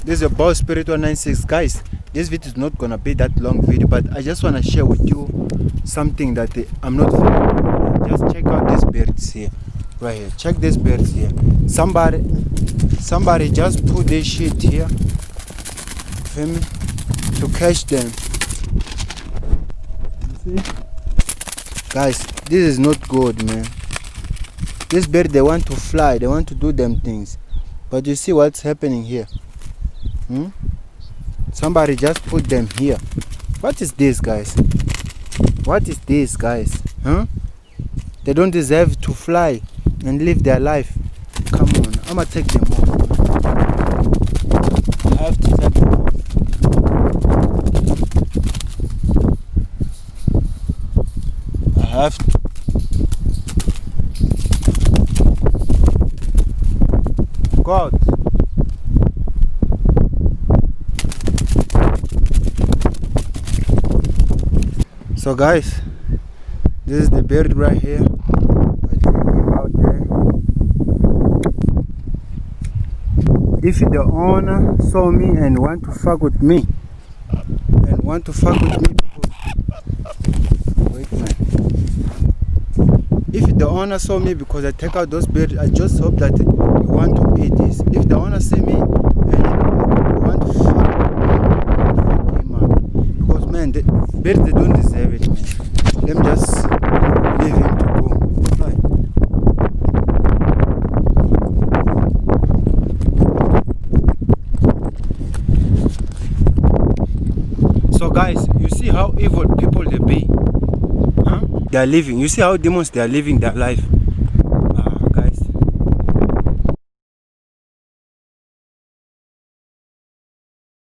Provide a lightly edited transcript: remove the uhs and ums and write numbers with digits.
This is your boss Spiritual 96. Guys, this video is not gonna be that long video, but I just wanna share with you something that I'm not familiar with. Just check out these birds here, right here. Check these birds here. Somebody just put this shit here, feel me, to catch them. You see? Guys, this is not good, man. This bird, they want to fly, they want to do them things, but you see what's happening here? Somebody just put them here. What is this, guys? What is this, guys? They don't deserve to fly and live their life. Come on, I'ma take them off. I have to take them off. I have to. God. So guys, this is the bird right here. Out there. If the owner saw me and want to fuck with me, because, wait man. If the owner saw me because I take out those birds, I just hope that you want to eat this. If the owner see me and you want to fuck him up, because man, the birds, they don't deserve it, man. Let me just leave him to go. Right. So guys, you see how evil people they be? They are living. You see how demons, they are living their life.